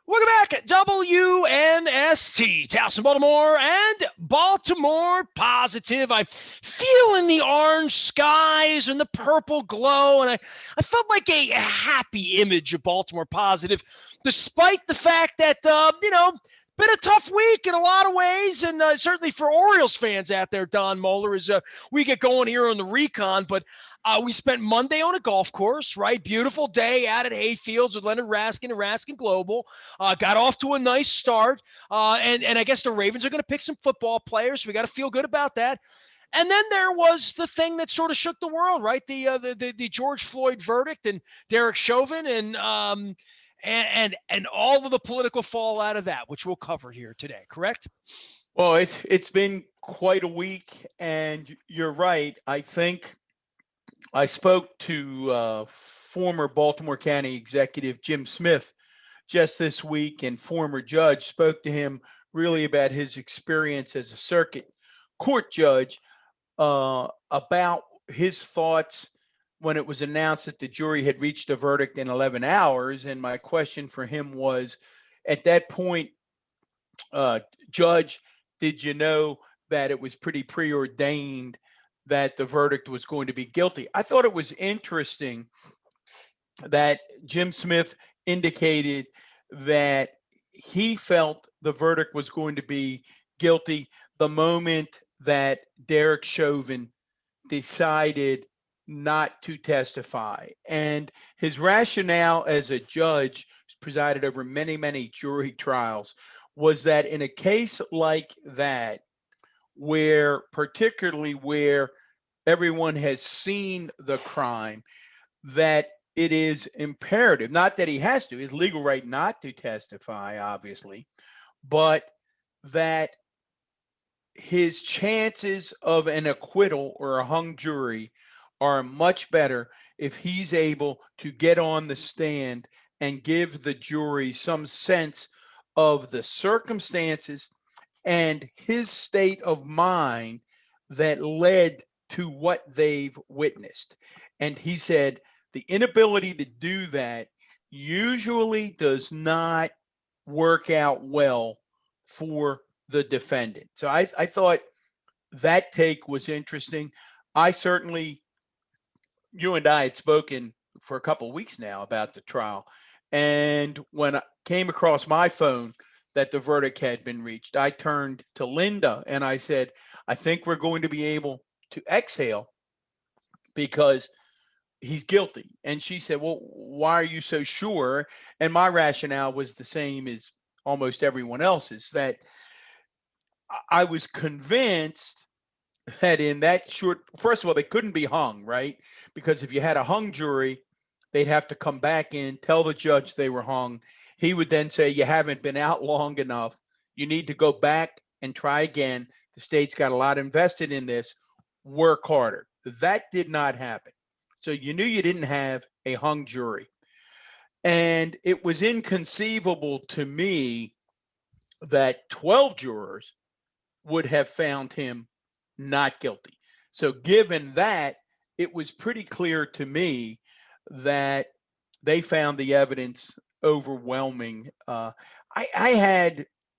Welcome back, WNST, Towson, Baltimore, and Baltimore Positive. I'm feeling the orange skies and the purple glow, and I felt like a happy image of Baltimore Positive, despite the fact that, been a tough week in a lot of ways, and certainly for Orioles fans out there, Don Moeller, as we get going here on the Recon. But we spent Monday on a golf course, right? Beautiful day out at Hayfields with Leonard Raskin and Raskin Global. Got off to a nice start. And I guess the Ravens are going to pick some football players. So we got to feel good about that. And then there was the thing that sort of shook the world, right? The George Floyd verdict and Derek Chauvin and all of the political fallout of that, which we'll cover here today, correct? Well, it's been quite a week, and you're right. I think I spoke to former Baltimore County Executive Jim Smith just this week, and former judge spoke to him really about his experience as a circuit court judge, about his thoughts when it was announced that the jury had reached a verdict in 11 hours. And my question for him was, at that point, Judge, did you know that it was pretty preordained that the verdict was going to be guilty? I thought it was interesting that Jim Smith indicated that he felt the verdict was going to be guilty the moment that Derek Chauvin decided not to testify. And his rationale as a judge, who's presided over many, many jury trials, was that in a case like that, particularly where everyone has seen the crime, that it is imperative, not that he has to, his legal right not to testify, obviously, but that his chances of an acquittal or a hung jury are much better if he's able to get on the stand and give the jury some sense of the circumstances and his state of mind that led to what they've witnessed. And he said the inability to do that usually does not work out well for the defendant. So I thought that take was interesting. You and I had spoken for a couple of weeks now about the trial. And when I came across my phone that the verdict had been reached, I turned to Linda and I said, I think we're going to be able to exhale because he's guilty. And she said, well, why are you so sure? And my rationale was the same as almost everyone else's, that I was convinced that in that first of all, they couldn't be hung, right? Because if you had a hung jury, they'd have to come back in, tell the judge they were hung. He would then say, you haven't been out long enough. You need to go back and try again. The state's got a lot invested in this. Work harder. That did not happen. So you knew you didn't have a hung jury. And it was inconceivable to me that 12 jurors would have found him not guilty. So given that, it was pretty clear to me that they found the evidence overwhelming. I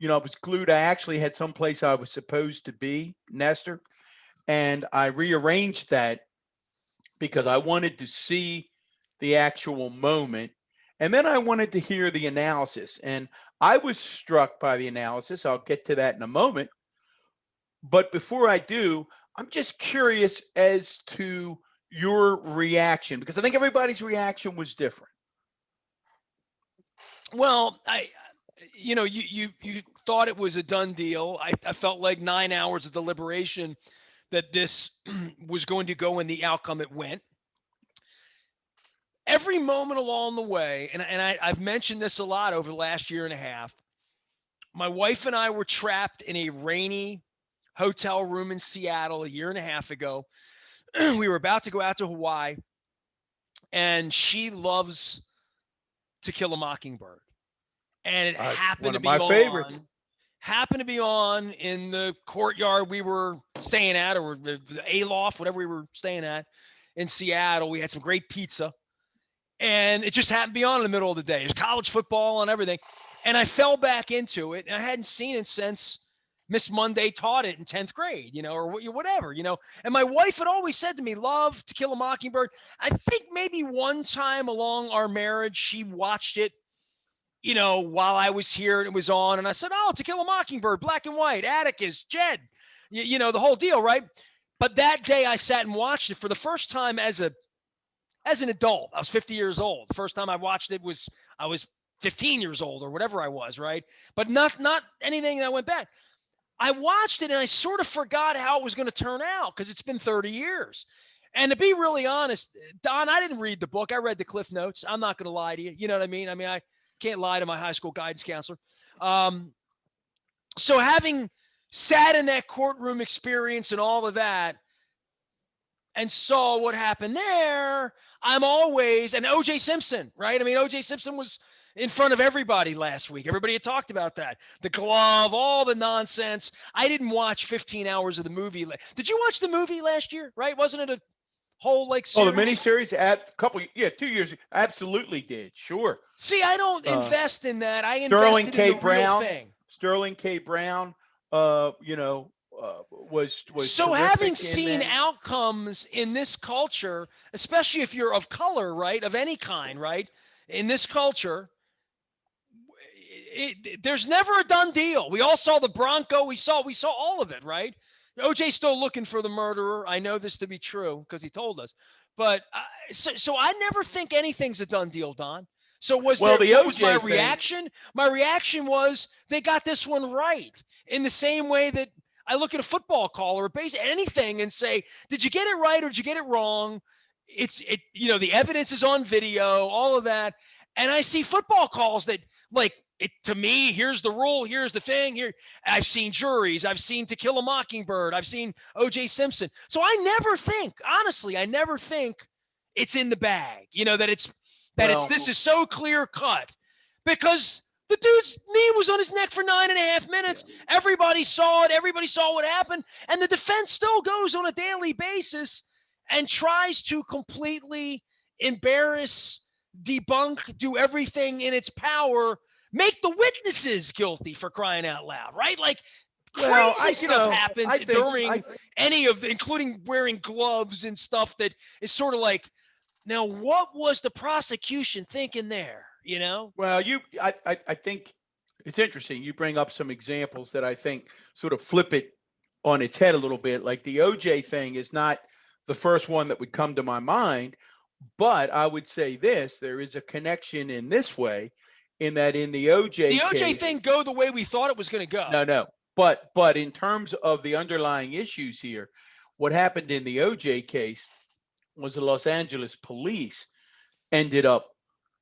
was glued. I actually had someplace I was supposed to be, Nestor, and I rearranged that because I wanted to see the actual moment. And then I wanted to hear the analysis. And I was struck by the analysis. I'll get to that in a moment. But before I do, I'm just curious as to your reaction, because I think everybody's reaction was different. Well, you thought it was a done deal. I felt like 9 hours of deliberation that this was going to go in the outcome it went. Every moment along the way, and I've mentioned this a lot over the last year and a half, my wife and I were trapped in a rainy hotel room in Seattle a year and a half ago. We were about to go out to Hawaii, and she loves To Kill a Mockingbird. And it happened to be one of my favorites. Happened to be on in the courtyard we were staying at, or the Aloft, whatever we were staying at in Seattle. We had some great pizza, and it just happened to be on in the middle of the day. There's college football and everything. And I fell back into it, and I hadn't seen it since Miss Monday taught it in 10th grade, or whatever, And my wife had always said to me, love To Kill a Mockingbird. I think maybe one time along our marriage, she watched it, while I was here and it was on. And I said, oh, To Kill a Mockingbird, black and white, Atticus, Jed, the whole deal, right? But that day I sat and watched it for the first time as an adult. I was 50 years old. The first time I watched it I was 15 years old or whatever I was, right? But not anything that went back. I watched it and I sort of forgot how it was going to turn out because it's been 30 years. And to be really honest, Don, I didn't read the book. I read the Cliff Notes. I'm not going to lie to you. You know what I mean? I can't lie to my high school guidance counselor. So having sat in that courtroom experience and all of that and saw what happened there, I'm always, and O.J. Simpson, right? I mean, O.J. Simpson was in front of everybody last week. Everybody had talked about that. The glove, all the nonsense. I didn't watch 15 hours of the movie. Did you watch the movie last year, right? Wasn't it a whole series? Oh, the miniseries at 2 years. Absolutely did. Sure. See, I don't invest in that. I invested in the real thing. Sterling K. Brown, was so having seen outcomes in this culture, especially if you're of color, right, of any kind, right, in this culture, there's never a done deal. We all saw the Bronco. We saw all of it, right? OJ's still looking for the murderer. I know this to be true because he told us. But so I never think anything's a done deal, Don. So what was my reaction? My reaction was they got this one right in the same way that I look at a football call or anything and say, did you get it right or did you get it wrong? The evidence is on video, all of that. And I see football calls that to me, here's the rule, here's the thing. Here, I've seen juries, I've seen To Kill a Mockingbird, I've seen O.J. Simpson. So I never think it's in the bag, this is so clear cut because the dude's knee was on his neck for 9.5 minutes. Yeah. Everybody saw it. Everybody saw what happened. And the defense still goes on a daily basis and tries to completely embarrass, debunk, do everything in its power, make the witnesses guilty, for crying out loud, right? Crazy stuff happens during including wearing gloves and stuff that is sort of now, what was the prosecution thinking there, Well, I think it's interesting. You bring up some examples that I think sort of flip it on its head a little bit. Like the OJ thing is not the first one that would come to my mind, but I would say there is a connection in this way, in that in the OJ case, thing go the way we thought it was going to go. No. But in terms of the underlying issues here, what happened in the OJ case was the Los Angeles police ended up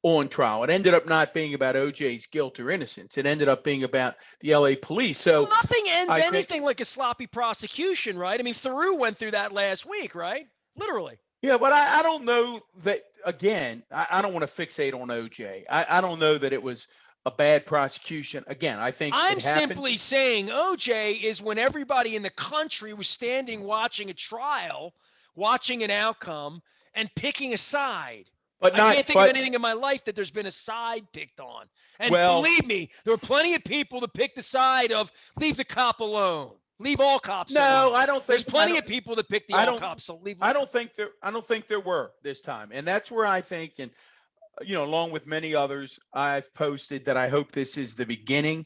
on trial. It ended up not being about OJ's guilt or innocence. It ended up being about the LA police. So nothing ends anything like a sloppy prosecution, right? I mean, Theroux went through that last week, right? Literally. Yeah, but I don't know that, again, I don't want to fixate on OJ. I don't know that it was a bad prosecution. Again, I think I'm simply saying OJ is when everybody in the country was standing watching a trial, watching an outcome, and picking a side. But I can't think of anything in my life that there's been a side picked on. And believe me, there were plenty of people to pick the side of leave the cop alone. Leave all cops alone. No, I don't think there's plenty of people that pick the all cops. So leave. I don't think there were this time. And that's where I think, and along with many others, I've posted that I hope this is the beginning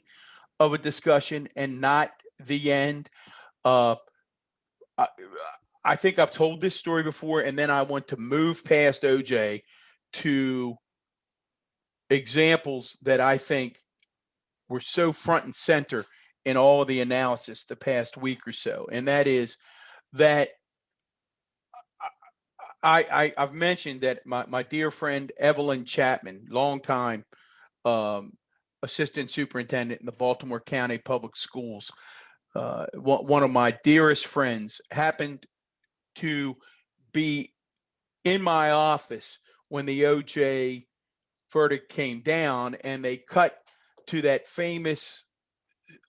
of a discussion and not the end. I think I've told this story before, and then I want to move past OJ to examples that I think were so front and center in all of the analysis the past week or so. And that is that I've mentioned that my dear friend Evelyn Chapman, longtime assistant superintendent in the Baltimore County Public Schools, one of my dearest friends, happened to be in my office when the OJ verdict came down, and they cut to that famous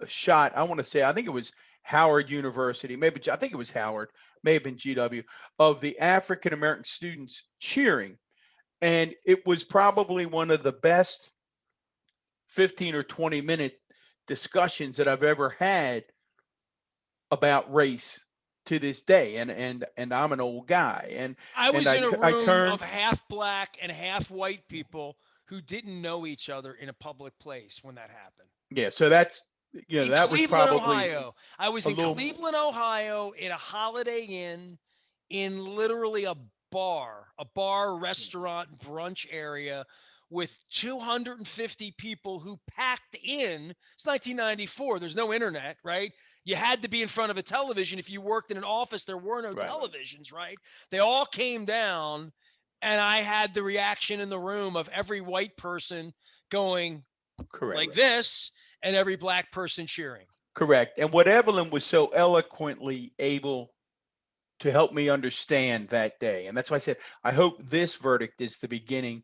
shot. I think it was Howard University, I think it was Howard, may have been GW, of the African American students cheering. And it was probably one of the best 15 or 20-minute discussions that I've ever had about race to this day. And I'm an old guy. I And was in a I room turn, of half black and half white people who didn't know each other in a public place when that happened. yeah, so that's, In that was Cleveland, probably Ohio. I was a in little, Cleveland, Ohio, in a Holiday Inn, in literally a bar, restaurant, brunch area with 250 people who packed in. It's 1994. There's no internet, right? You had to be in front of a television. If you worked in an office, there were no right, televisions, right? They all came down, and I had the reaction in the room of every white person going like correct. this and every black person cheering. Correct. And what Evelyn was so eloquently able to help me understand that day, and that's why I said, I hope this verdict is the beginning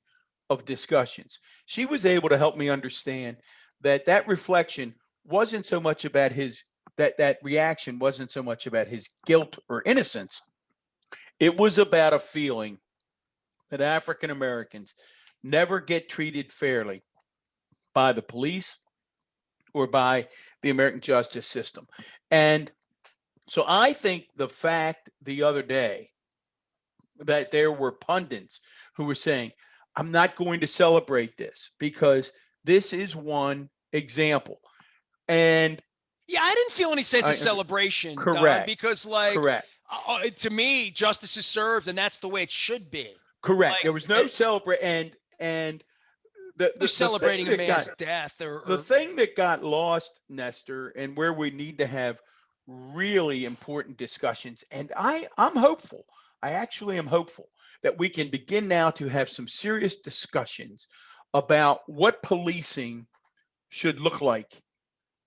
of discussions. She was able to help me understand that that reflection wasn't so much about his, that reaction wasn't so much about his guilt or innocence. It was about a feeling that African Americans never get treated fairly by the police or by the American justice system. And so I think the fact the other day that there were pundits who were saying, I'm not going to celebrate this because this is one example. And Yeah, I didn't feel any sense of I, celebration, Don, correct, because like correct, to me, justice is served, and that's the way it should be. correct. Like There was no celebrate, and no the thing celebrating a that man's got death the or thing that got lost, Nestor, and where we need to have really important discussions. And I'm hopeful. I actually am hopeful that we can begin now to have some serious discussions about what policing should look like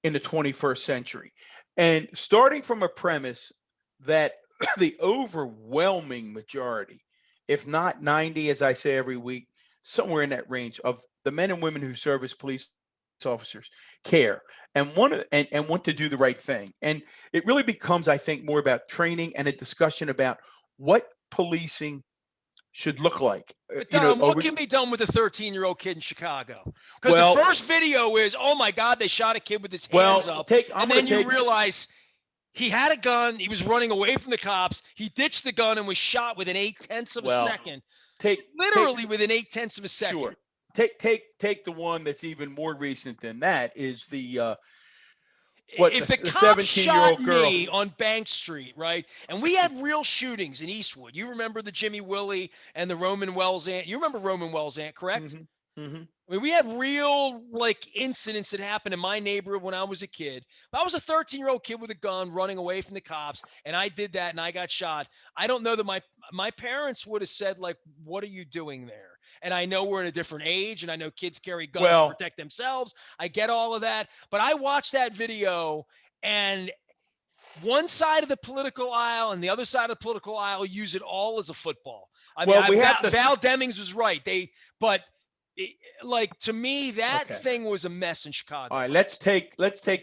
in the 21st century. And starting from a premise that the overwhelming majority, if not 90, as I say every week, somewhere in that range of the men and women who serve as police officers care and and want to do the right thing. And it really becomes, I think, more about training and a discussion about what policing should look like. but Don, what can be done with a 13-year-old kid in Chicago? Because the Well, first video is, oh my God, they shot a kid with his hands well, up, I'm and going then to you take realize he had a gun. He was running away from the cops. He ditched the gun and was shot within 8/10 of a well, second. take Literally within 8/10 of a second. sure. Take the one that's even more recent than that is the If the the cop 17 year shot old girl. me on Bank Street, right, and we had real shootings in Eastwood. You remember the Jimmy Willie and the Roman Wells aunt? You remember Roman Wells aunt, correct? Hmm. Hmm. I mean, we had real like incidents that happened in my neighborhood when I was a kid. If I was a 13-year-old kid with a gun running away from the cops, and I did that and I got shot, I don't know that my parents would have said like, "What are you doing there?" And I know we're in a different age, and I know kids carry guns to Well, protect themselves. I get all of that, but I watched that video, and one side of the political aisle and the other side of the political aisle use it all as a football. I mean, we have to. Val Demings was right. But like to me, that Okay. thing was a mess in Chicago. All right. Let's take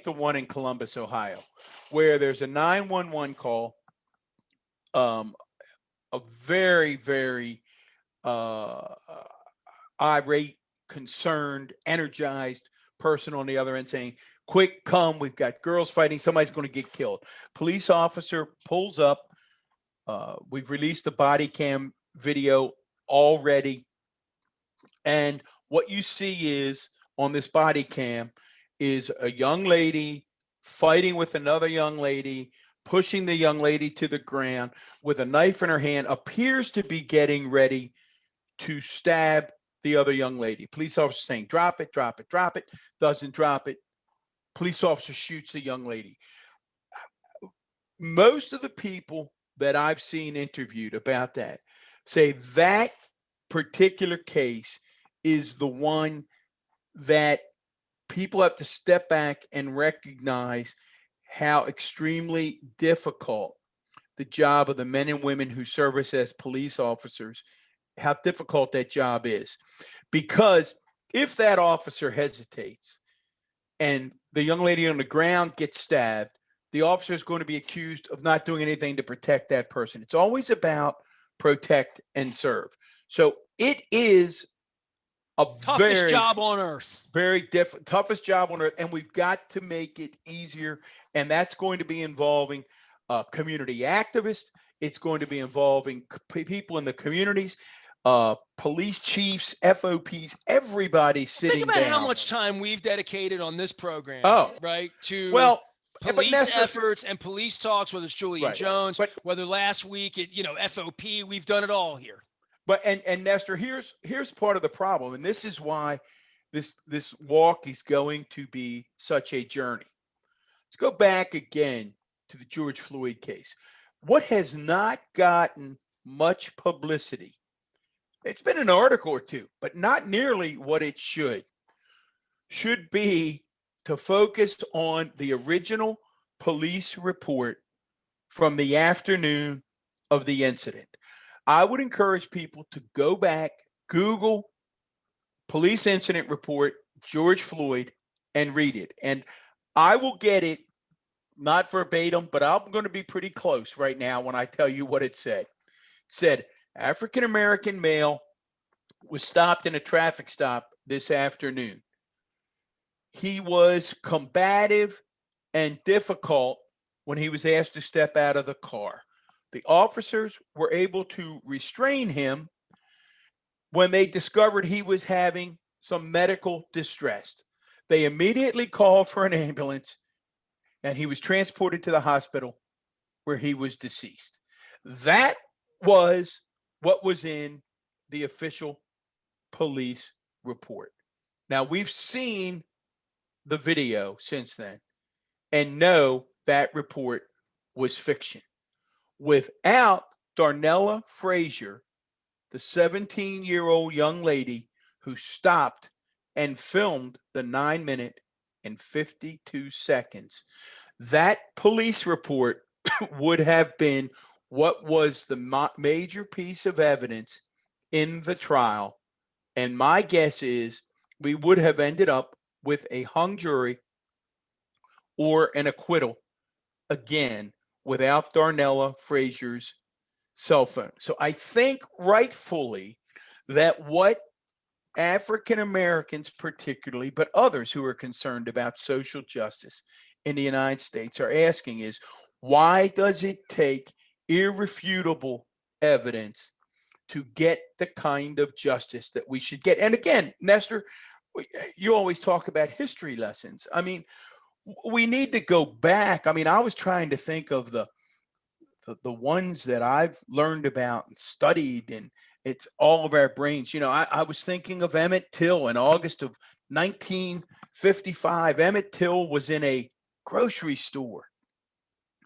the one in Columbus, Ohio, where there's a 911 call. A very uh, irate, concerned, energized person on the other end saying, quick, come, we've got girls fighting, somebody's going to get killed. Police officer pulls up. We've released the body cam video already. And what you see is on this body cam is a young lady fighting with another young lady, pushing the young lady to the ground with a knife in her hand, appears to be getting ready to stab the other young lady. Police officer saying, drop it, drop it, drop it, doesn't drop it. Police officer shoots the young lady. Most of the people that I've seen interviewed about that say that particular case is the one that people have to step back and recognize how extremely difficult the job of the men and women who service as police officers, how difficult that job is. Because if that officer hesitates and the young lady on the ground gets stabbed, the officer is going to be accused of not doing anything to protect that person. It's always about protect and serve. So it is A Toughest job on earth. very toughest job on earth, and we've got to make it easier, and that's going to be involving community activists. It's going to be involving people in the communities, police chiefs, FOPs, everybody sitting Think about down. how much time we've dedicated on this program, right, to well, police Nestor, efforts and police talks, whether it's Julian Jones, whether last week at FOP, we've done it all here. But and Nestor, here's part of the problem, and this is why this walk is going to be such a journey. Let's go back again to the George Floyd case. What has not gotten much publicity? It's been an article or two, but not nearly what it should be to focus on the original police report from the afternoon of the incident. I would encourage people to go back, Google police incident report, George Floyd, and read it. And I will get it, not verbatim, but I'm going to be pretty close right now when I tell you what it said. It said, African-American male was stopped in a traffic stop this afternoon. He was combative and difficult when he was asked to step out of the car. The officers were able to restrain him when they discovered he was having some medical distress. They immediately called for an ambulance, and he was transported to the hospital where he was deceased. That was what was in the official police report. Now, we've seen the video since then and know that report was fiction. Without Darnella Frazier, the 17-year-old young lady who stopped and filmed the 9-minute and 52 seconds, that police report would have been what was the major piece of evidence in the trial. And my guess is we would have ended up with a hung jury or an acquittal again without Darnella Frazier's cell phone. So I think rightfully that what African Americans particularly, but others who are concerned about social justice in the United States are asking is, why does it take irrefutable evidence to get the kind of justice that we should get? And again, Nestor, you always talk about history lessons. I mean, we need to go back. I mean, I was trying to think of the ones that I've learned about and studied, and it's all of our brains. I was thinking of Emmett Till in August of 1955. Emmett Till was in a grocery store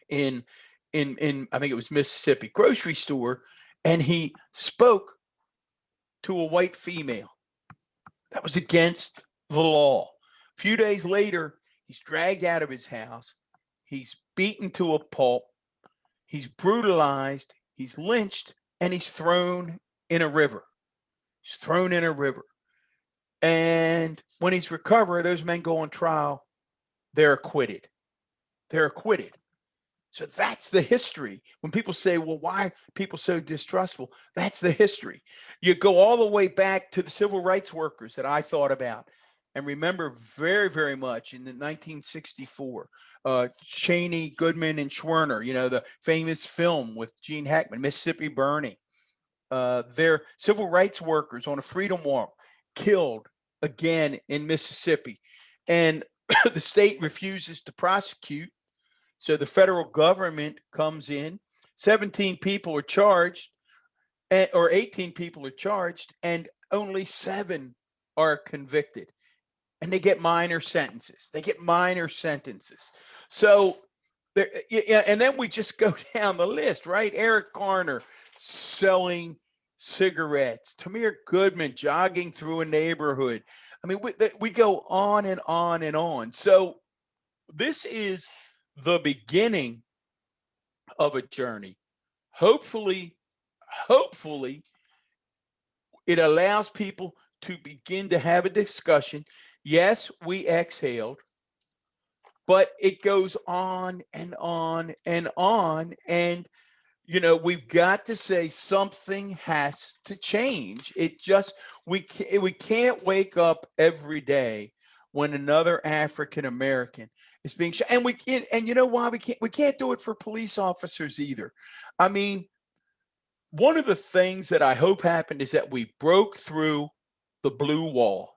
in I think it was Mississippi, grocery store, and he spoke to a white female. That was against the law. A few days later, he's dragged out of his house. He's beaten to a pulp. He's brutalized. He's lynched, and he's thrown in a river. He's thrown in a river. And when he's recovered, those men go on trial. They're acquitted. They're acquitted. So that's the history. When people say, well, why are people so distrustful? That's the history. You go all the way back to the civil rights workers that I thought about and remember very, very much in the 1964, Cheney, Goodman, and Schwerner, the famous film with Gene Hackman, Mississippi Burning. They're civil rights workers on a freedom walk, killed again in Mississippi. And the state refuses to prosecute. So the federal government comes in, 17 people are charged, or 18 people are charged, and only 7 are convicted. And they get minor sentences. So, and then we just go down the list, right? Eric Garner selling cigarettes, Tamir Goodman jogging through a neighborhood. I mean, we go on and on and on. So this is the beginning of a journey. Hopefully, it allows people to begin to have a discussion. Yes, we exhaled, but it goes on and on and on. And we've got to say something has to change. We can't wake up every day when another African American is being shot, and we can't. And you know why we can't do it for police officers either. I mean, one of the things that I hope happened is that we broke through the blue wall,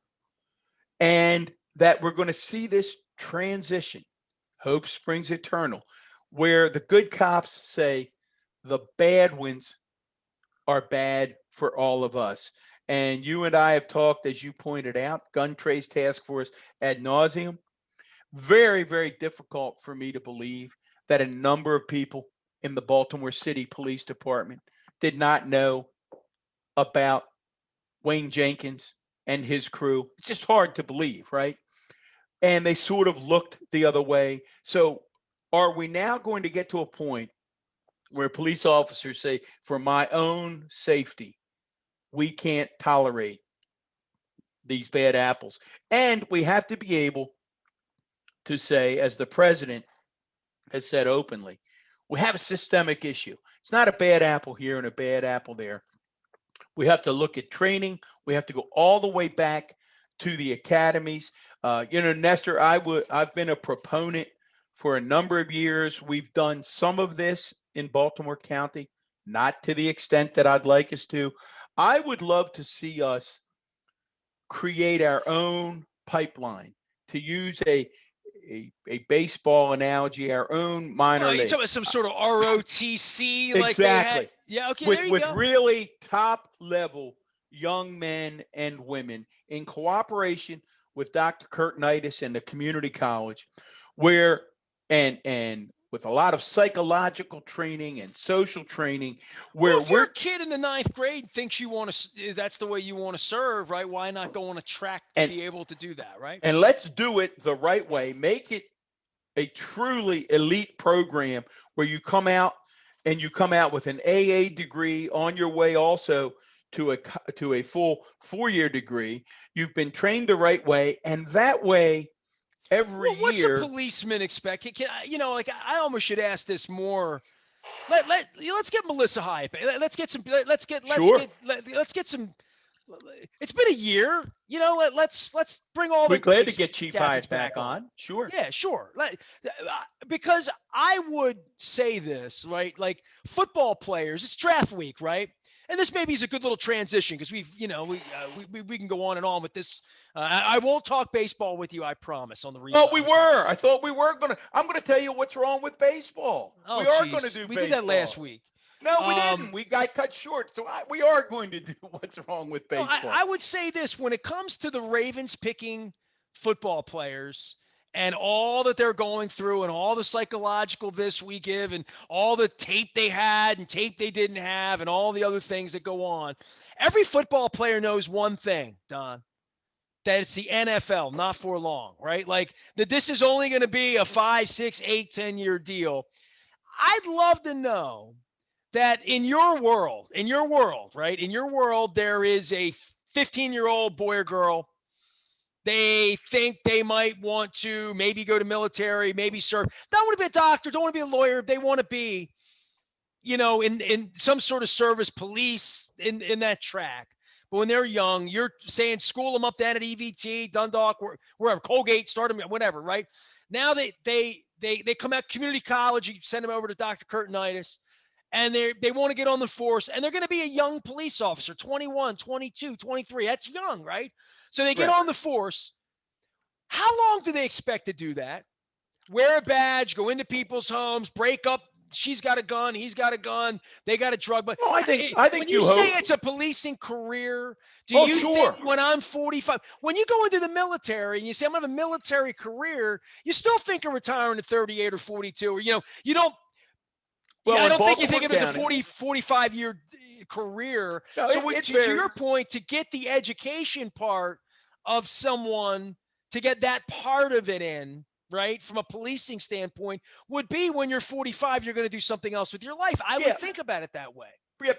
and that we're going to see this transition. Hope springs eternal, where the good cops say the bad ones are bad for all of us. And you and I have talked, as you pointed out, gun trace task force ad nauseum. Very, very difficult for me to believe that a number of people in the Baltimore City Police Department did not know about Wayne Jenkins and his crew. It's just hard to believe, right? And they sort of looked the other way. So, are we now going to get to a point where police officers say, for my own safety, we can't tolerate these bad apples? And we have to be able to say, as the president has said openly, we have a systemic issue. It's not a bad apple here and a bad apple there. We have to look at training. We have to go all the way back to the academies. Nestor, I've been a proponent for a number of years. We've done some of this in Baltimore County, not to the extent that I'd like us to. I would love to see us create our own pipeline, to use a baseball analogy, our own minor league. So some sort of ROTC, like exactly. Yeah, okay, with there you with go. really top level young men and women in cooperation with Dr. Curtinitis and the community college, where and with a lot of psychological training and social training, where if your kid in the 9th grade thinks that's the way you want to serve, right? Why not go on a track to be able to do that, right? And let's do it the right way. Make it a truly elite program where you come out with an AA degree on your way also to a full 4-year degree. You've been trained the right way, and that way every year. What's a policeman expect? I almost should ask this more. Let's get Melissa Hyatt. Let's get some. Let's get some. It's been a year. Let's bring all the. We're glad to get Chief Hyatt back on. Sure. Yeah, sure. Because I would say this, right? Like football players, it's draft week, right? And this maybe is a good little transition because we can go on and on with this. I won't talk baseball with you, I promise, on the Recon. Oh, we were. I thought we were going to. I'm going to tell you what's wrong with baseball. Oh, we are going to do baseball. We did that last week. No, we didn't. We got cut short. So we are going to do what's wrong with baseball. I would say this. When it comes to the Ravens picking football players and all that they're going through and all the psychological this we give and all the tape they had and tape they didn't have and all the other things that go on, every football player knows one thing, Don, that it's the NFL, not for long, right? Like that this is only going to be a 5, 6, 8, 10-year deal. I'd love to know that in your world, right? In your world, there is a 15-year-old boy or girl. They think they might want to maybe go to military, maybe serve. Don't want to be a doctor, don't want to be a lawyer. They want to be, in some sort of service, police, in that track. But when they're young, you're saying school them up down at EVT, Dundalk, wherever, Colgate, start them, whatever, right? Now they come out community college, you send them over to Dr. Curtinitis, and they want to get on the force, and they're going to be a young police officer, 21, 22, 23. That's young, right? So they get on the force. How long do they expect to do that? Wear a badge, go into people's homes, break up. She's got a gun. He's got a gun. They got a drug. But I think when you say it's a policing career, do you think when I'm 45, when you go into the military and you say I'm going to have a military career, you still think of retiring at 38 or 42, or you don't. Well, I don't think you think of it as a 45-year career. No, so to your point, to get the education part of someone, to get that part of it in, right, from a policing standpoint, would be when you're 45, you're going to do something else with your life. I would think about it that way. Yeah,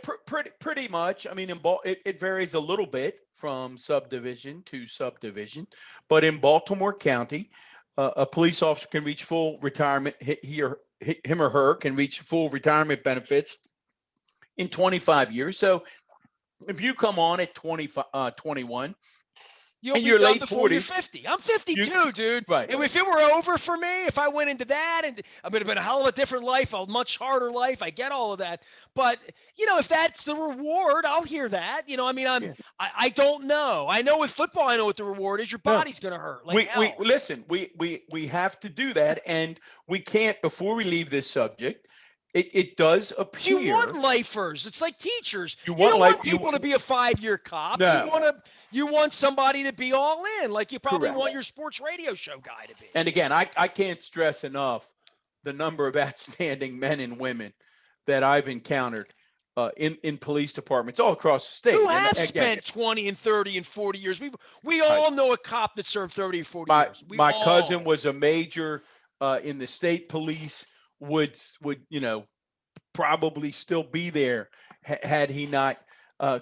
pretty much. I mean, it varies a little bit from subdivision to subdivision, but in Baltimore County, a police officer can reach full retirement. Him or her can reach full retirement benefits in 25 years. So if you come on at 21 You'll and be you're done late before you're 40s, 50. I'm you 52, dude. right. And if it were over for me, if I went into that, and I would have been a hell of a different life, a much harder life. I get all of that. But, if that's the reward, I'll hear that. I mean, Yeah. I don't know. I know with football, I know what the reward is. Your No. body's going to hurt like We hell. listen, we have to do that, and we can't, before we leave this subject, it does You want appear lifers. It's like teachers. you You want don't life want people to be a 5-year cop. no, You want somebody to be all in, like you probably correct. want your sports radio show guy to be. And again, I can't stress enough the number of outstanding men and women that I've encountered in police departments all across the Who state. And have again, spent 20 and 30 and 40 years. We I, all know a cop that served 30 or 40 my years. We my cousin all. was a major in the state police. Would probably still be there had he not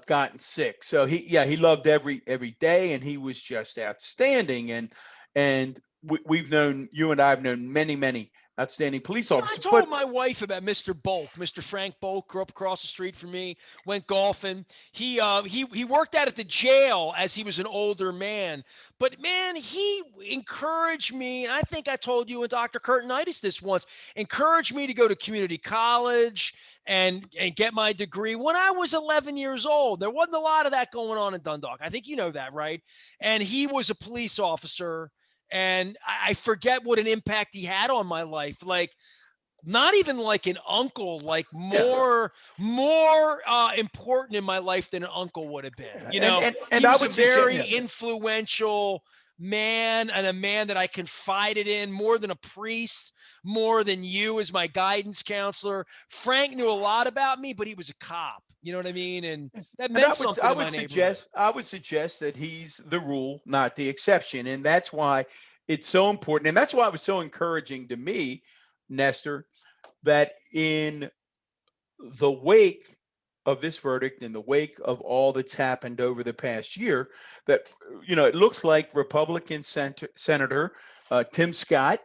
gotten sick. So he loved every day, and he was just outstanding. And we've known, you and I have known many outstanding police I officers. told But my wife about Mr. Bulk, Mr. Frank Bulk, grew up across the street from me, went golfing. He worked out at the jail as he was an older man. But man, he encouraged me, and I think I told you and Dr. Curtinitis this once, encouraged me to go to community college and get my degree when I was 11 years old. There wasn't a lot of that going on in Dundalk. I think you know that, right? And he was a police officer, and I forget what an impact he had on my life. Like, not even like an uncle, like yeah, more important in my life than an uncle would have been. and He I was a would suggest, very influential man, and a man that I confided in more than a priest, more than you as my guidance counselor. Frank knew a lot about me, but he was a cop. You know what I mean? And that and meant something in my neighborhood. I would suggest that he's the rule, not the exception, and that's why it's so important, and that's why it was so encouraging to me, Nestor, that in the wake of this verdict, in the wake of all that's happened over the past year, that it looks like Republican Senator Tim Scott,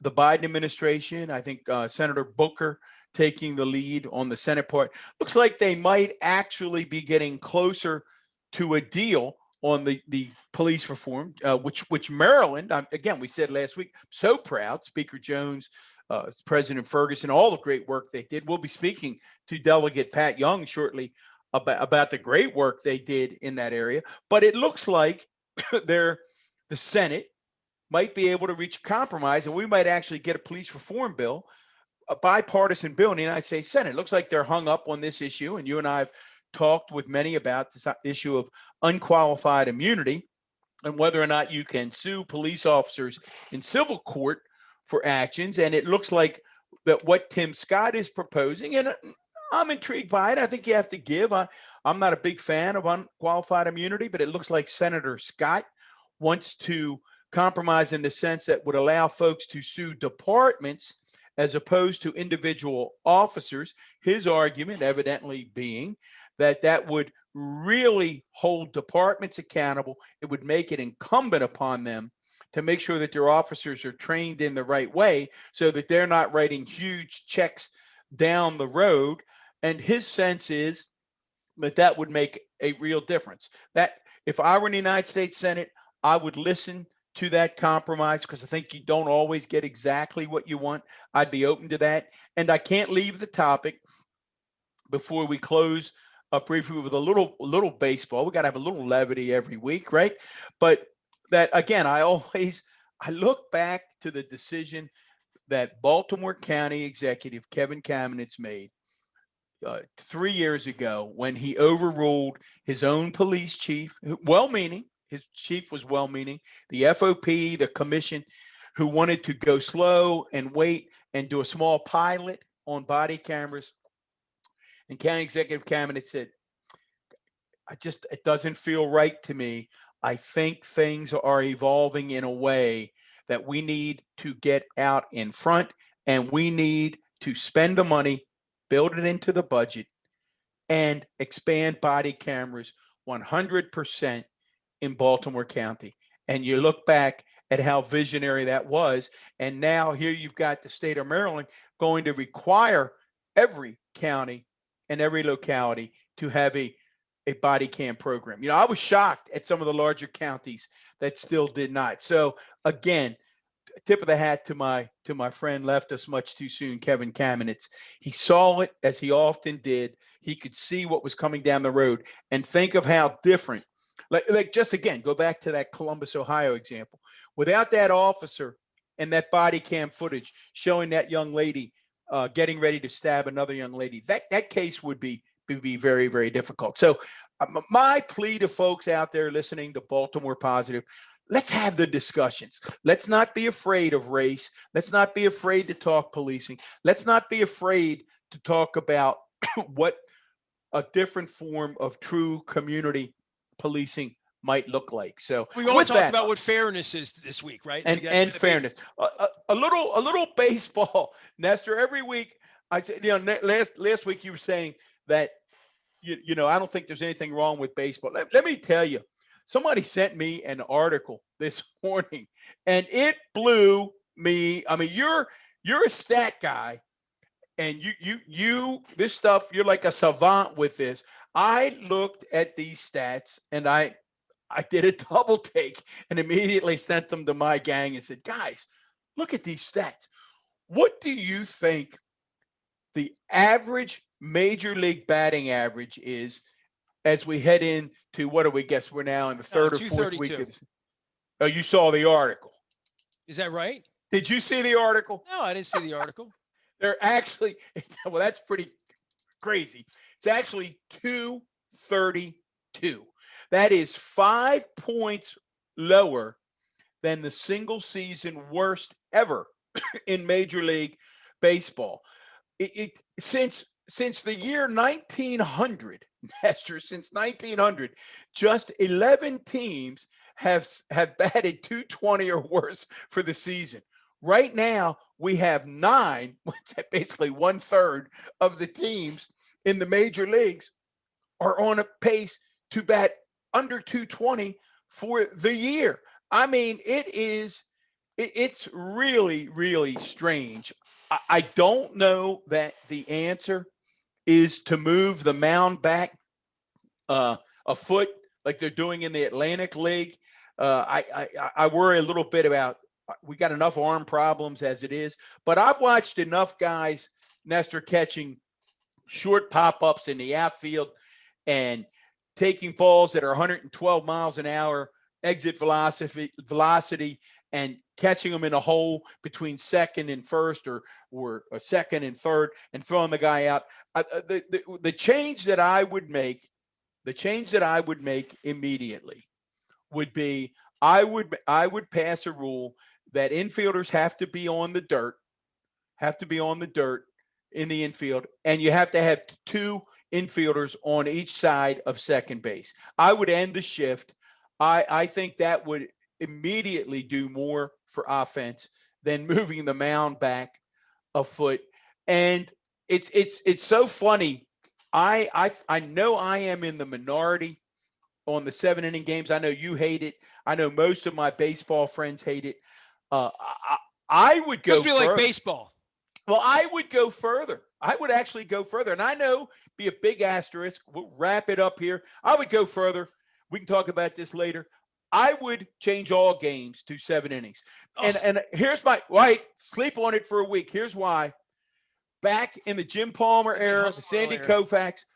the Biden administration, I think Senator Booker taking the lead on the Senate part, looks like they might actually be getting closer to a deal on the police reform, which Maryland, again, we said last week, so proud, Speaker Jones, President Ferguson, all the great work they did. We'll be speaking to Delegate Pat Young shortly about the great work they did in that area. But it looks like the Senate might be able to reach a compromise, and we might actually get a police reform bill, a bipartisan bill in the United States Senate. It looks like they're hung up on this issue, and you and I have talked with many about this issue of unqualified immunity and whether or not you can sue police officers in civil court for actions. And it looks like that what Tim Scott is proposing, and I'm intrigued by it. I think you have to give. I'm not a big fan of unqualified immunity, but it looks like Senator Scott wants to compromise in the sense that would allow folks to sue departments as opposed to individual officers. His argument evidently being that would really hold departments accountable. It would make it incumbent upon them to make sure that their officers are trained in the right way so that they're not writing huge checks down the road. And his sense is that would make a real difference. That if I were in the United States Senate, I would listen to that compromise because I think you don't always get exactly what you want. I'd be open to that. And I can't leave the topic before we close up briefly with a little baseball. We got to have a little levity every week, right? But that, again, I look back to the decision that Baltimore County Executive Kevin Kamenetz made 3 years ago when he overruled his own police chief, well-meaning. His chief was well-meaning, the FOP, the commission, who wanted to go slow and wait and do a small pilot on body cameras. And County Executive Kamenetz said, it doesn't feel right to me. I think things are evolving in a way that we need to get out in front, and we need to spend the money, build it into the budget, and expand body cameras 100% in Baltimore County. And you look back at how visionary that was. And now here you've got the state of Maryland going to require every county in every locality to have a body cam program. I was shocked at some of the larger counties that still did not. So again, tip of the hat to my friend left us much too soon, Kevin Kamenetz. He saw it as he often did. He could see what was coming down the road, and think of how different. Like just again, go back to that Columbus, Ohio example. Without that officer and that body cam footage showing that young lady getting ready to stab another young lady, that case would be very, very difficult. So my plea to folks out there listening to Baltimore Positive, let's have the discussions. Let's not be afraid of race. Let's not be afraid to talk policing. Let's not be afraid to talk about what a different form of true community policing might look like. So We all with talked that, about what fairness is this week, right? and Like that's been fairness, a little baseball, Nestor. Every week, I said, last week you were saying that I don't think there's anything wrong with baseball. Let me tell you, somebody sent me an article this morning, and it blew me. I mean, you're a stat guy, and you this stuff. You're like a savant with this. I looked at these stats, and I did a double take and immediately sent them to my gang and said, guys, look at these stats. What do you think the average major league batting average is as we head into, what do we guess? We're now in the third or fourth week. 232. Oh, you saw the article. Is that right? Did you see the article? No, I didn't see the article. They're actually, well, that's pretty crazy. It's actually 232. That is 5 points lower than the single season worst ever in Major League Baseball. Since the year 1900, Nestor, since 1900, just 11 teams have batted 220 or worse for the season. Right now, we have 9, basically 1/3 of the teams in the major leagues are on a pace to bat under 220 for the year. I mean, it's really, really strange. I don't know that the answer is to move the mound back a foot like they're doing in the Atlantic League. I worry a little bit about, we got enough arm problems as it is, but I've watched enough guys, Nestor, catching short pop-ups in the outfield and taking balls that are 112 miles an hour exit velocity and catching them in a hole between second and first or a second and third and throwing the guy out. The change that I would make immediately would be, I would pass a rule that infielders have to be on the dirt in the infield, and you have to have 2 infielders on each side of second base. I would end the shift. I think that would immediately do more for offense than moving the mound back a foot. And it's so funny. I know I am in the minority on the 7-inning games. I know you hate it. I know most of my baseball friends hate it. I would go. Must be like baseball. Well, I would go further. I would actually go further. And I know, be a big asterisk. We'll wrap it up here. I would go further. We can talk about this later. I would change all games to 7 innings. Oh. And here's my, right, sleep on it for a week. Here's why. Back in the Jim Palmer era, the Sandy Koufax,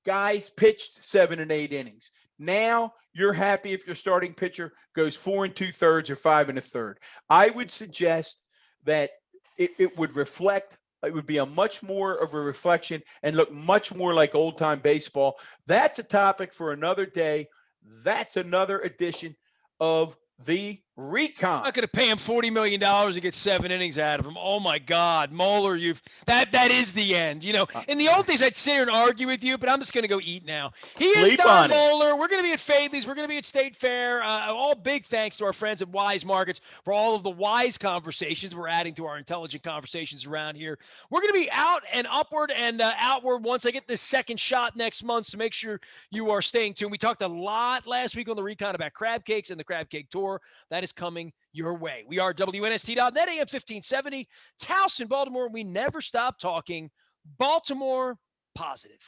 guys pitched 7 and 8 innings. Now you're happy if your starting pitcher goes 4 2/3 or 5 1/3. I would suggest that it would reflect. It would be a much more of a reflection and look much more like old-time baseball. That's a topic for another day. That's another edition of the Recon. I'm not going to pay him $40 million to get 7 innings out of him. Oh my God, Moeller, that is the end. In the old days, I'd sit here and argue with you, but I'm just going to go eat now. He is Don Moeller. We're going to be at Fadley's. We're going to be at State Fair. All big thanks to our friends at Wise Markets for all of the wise conversations we're adding to our intelligent conversations around here. We're going to be out and upward and outward once I get this second shot next month, so make sure you are staying tuned. We talked a lot last week on the Recon about crab cakes and the crab cake tour. That is coming your way. We are WNST.net, AM 1570, Towson, Baltimore. We never stop talking Baltimore positive.